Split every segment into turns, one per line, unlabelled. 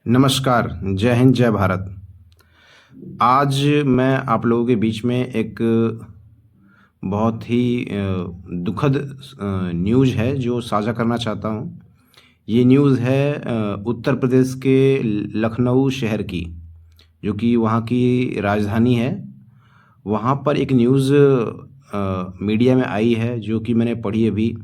नमस्कार, जय हिंद, जय भारत। आज मैं आप लोगों के बीच में एक बहुत ही दुखद न्यूज़ है जो साझा करना चाहता हूँ। ये न्यूज़ है उत्तर प्रदेश के लखनऊ शहर की, जो कि वहाँ की राजधानी है। वहाँ पर एक न्यूज़ मीडिया में आई है जो कि मैंने पढ़ी अभी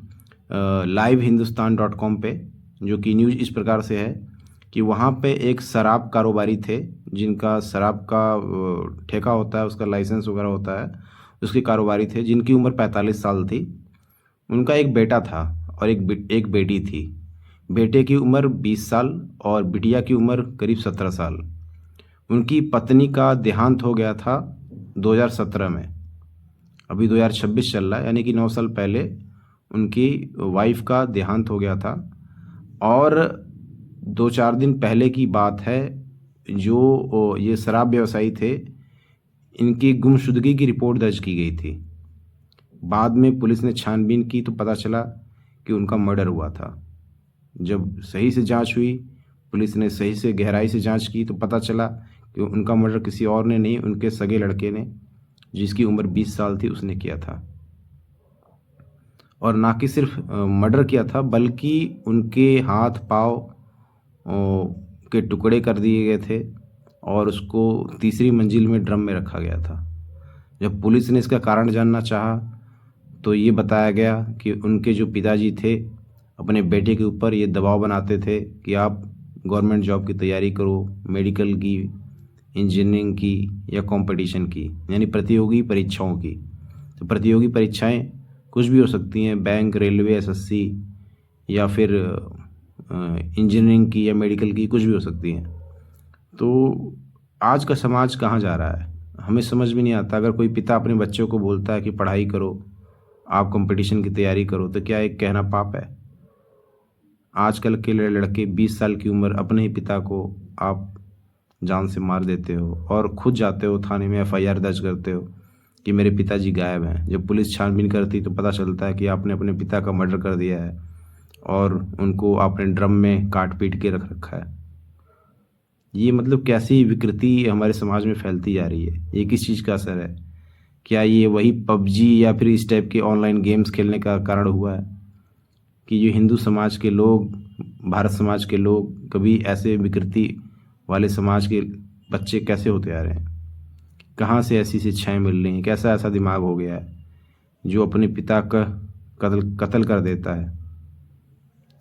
लाइव हिंदुस्तान डॉट कॉम पे, जो कि न्यूज़ इस प्रकार से है कि वहाँ पे एक शराब कारोबारी थे, जिनका शराब का ठेका होता है, उसका लाइसेंस वगैरह होता है, उसके कारोबारी थे, जिनकी उम्र 45 साल थी। उनका एक बेटा था और एक बेटी थी। बेटे की उम्र 20 साल और बिटिया की उम्र करीब 17 साल। उनकी पत्नी का देहांत हो गया था 2017 में। अभी 2026 चल रहा है, यानी कि 9 साल पहले उनकी वाइफ का देहांत हो गया था। और 2-4 दिन पहले की बात है, जो ये शराब व्यवसायी थे, इनकी गुमशुदगी की रिपोर्ट दर्ज की गई थी। बाद में पुलिस ने छानबीन की तो पता चला कि उनका मर्डर हुआ था। जब सही से जांच हुई, पुलिस ने सही से गहराई से जांच की तो पता चला कि उनका मर्डर किसी और ने नहीं, उनके सगे लड़के ने, जिसकी उम्र 20 साल थी, उसने किया था। और ना कि सिर्फ मर्डर किया था, बल्कि उनके हाथ पाँव के टुकड़े कर दिए गए थे और उसको तीसरी मंजिल में ड्रम में रखा गया था। जब पुलिस ने इसका कारण जानना चाहा तो ये बताया गया कि उनके जो पिताजी थे, अपने बेटे के ऊपर ये दबाव बनाते थे कि आप गवर्नमेंट जॉब की तैयारी करो, मेडिकल की, इंजीनियरिंग की या कंपटीशन की, यानी प्रतियोगी परीक्षाओं की। तो प्रतियोगी परीक्षाएं कुछ भी हो सकती हैं, बैंक, रेलवे, एसएससी, या फिर इंजीनियरिंग की या मेडिकल की, कुछ भी हो सकती हैं। तो आज का समाज कहाँ जा रहा है, हमें समझ में नहीं आता। अगर कोई पिता अपने बच्चों को बोलता है कि पढ़ाई करो, आप कंपटीशन की तैयारी करो, तो क्या एक कहना पाप है? आजकल के लड़के 20 साल की उम्र, अपने ही पिता को आप जान से मार देते हो और खुद जाते हो थाने में एफआईआर दर्ज करते हो कि मेरे पिताजी गायब हैं। जब पुलिस छानबीन करती तो पता चलता है कि आपने अपने पिता का मर्डर कर दिया है और उनको आपने ड्रम में काट पीट के रख रखा है। ये मतलब कैसी विकृति हमारे समाज में फैलती जा रही है? ये किस चीज़ का असर है? क्या ये वही पबजी या फिर इस टाइप के ऑनलाइन गेम्स खेलने का कारण हुआ है कि जो हिंदू समाज के लोग, भारत समाज के लोग, कभी ऐसे विकृति वाले समाज के बच्चे कैसे होते आ रहे हैं? कहाँ से ऐसी शिक्षाएं मिल रही हैं? कैसा ऐसा दिमाग हो गया है जो अपने पिता का कत्ल कत्ल कर देता है?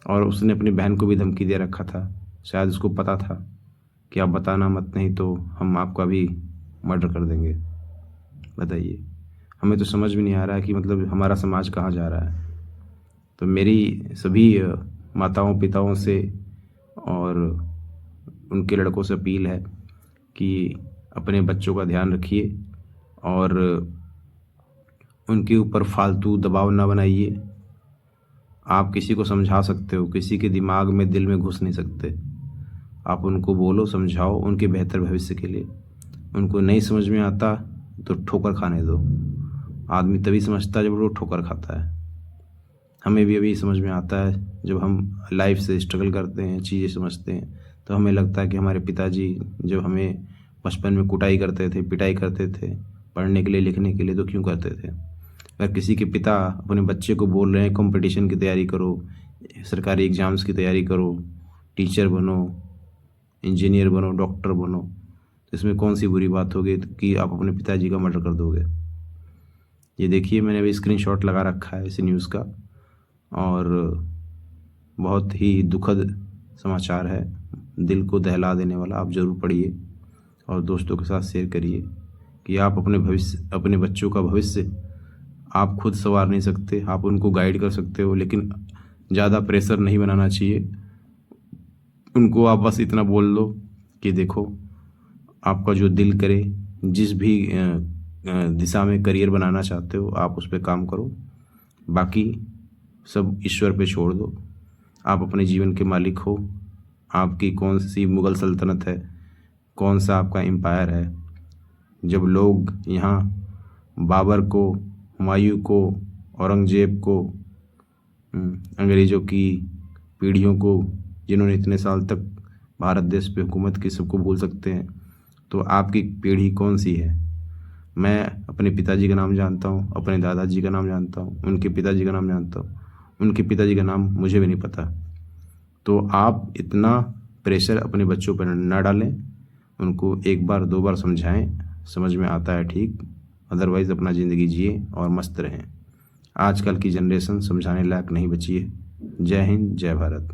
और उसने अपनी बहन को भी धमकी दे रखा था, शायद उसको पता था कि आप बताना मत, नहीं तो हम आपका भी मर्डर कर देंगे। बताइए, हमें तो समझ में नहीं आ रहा है कि मतलब हमारा समाज कहाँ जा रहा है। तो मेरी सभी माताओं, पिताओं से और उनके लड़कों से अपील है कि अपने बच्चों का ध्यान रखिए और उनके ऊपर फालतू दबाव ना बनाइए। आप किसी को समझा सकते हो, किसी के दिमाग में, दिल में घुस नहीं सकते। आप उनको बोलो, समझाओ उनके बेहतर भविष्य के लिए। उनको नहीं समझ में आता तो ठोकर खाने दो। आदमी तभी समझता है जब वो ठोकर खाता है। हमें भी अभी समझ में आता है, जब हम लाइफ से स्ट्रगल करते हैं, चीज़ें समझते हैं, तो हमें लगता है कि हमारे पिताजी जब हमें बचपन में कुटाई करते थे, पिटाई करते थे पढ़ने के लिए, लिखने के लिए, तो क्यों करते थे? अगर किसी के पिता अपने बच्चे को बोल रहे हैं कंपटीशन की तैयारी करो, सरकारी एग्ज़ाम्स की तैयारी करो, टीचर बनो, इंजीनियर बनो, डॉक्टर बनो, तो इसमें कौन सी बुरी बात होगी कि आप अपने पिताजी का मर्डर कर दोगे? ये देखिए, मैंने अभी स्क्रीनशॉट लगा रखा है इस न्यूज़ का, और बहुत ही दुखद समाचार है, दिल को दहला देने वाला। आप ज़रूर पढ़िए और दोस्तों के साथ शेयर करिए कि आप अपने बच्चों का भविष्य आप खुद संवार नहीं सकते, आप उनको गाइड कर सकते हो, लेकिन ज़्यादा प्रेशर नहीं बनाना चाहिए। उनको आप बस इतना बोल दो कि देखो, आपका जो दिल करे, जिस भी दिशा में करियर बनाना चाहते हो, आप उस पर काम करो। बाकी सब ईश्वर पे छोड़ दो। आप अपने जीवन के मालिक हो। आपकी कौन सी मुग़ल सल्तनत है, कौन सा आपका एम्पायर है? जब लोग यहाँ बाबर को, हुमायूं को, औरंगज़ेब को, अंग्रेज़ों की पीढ़ियों को, जिन्होंने इतने साल तक भारत देश पे हुकूमत की सबको भूल सकते हैं। तो आपकी पीढ़ी कौन सी है? मैं अपने पिताजी का नाम जानता हूँ, अपने दादाजी का नाम जानता हूँ, उनके पिताजी का नाम जानता हूँ, उनके पिताजी का नाम मुझे भी नहीं पता। तो आप इतना प्रेशर अपने बच्चों पर ना डालें, उनको एक बार दो बार समझाएं, समझ में आता है ठीक, अदरवाइज़ अपना ज़िंदगी जिए और मस्त रहें। आजकल की जनरेशन समझाने लायक नहीं बची है। जय हिंद, जय भारत।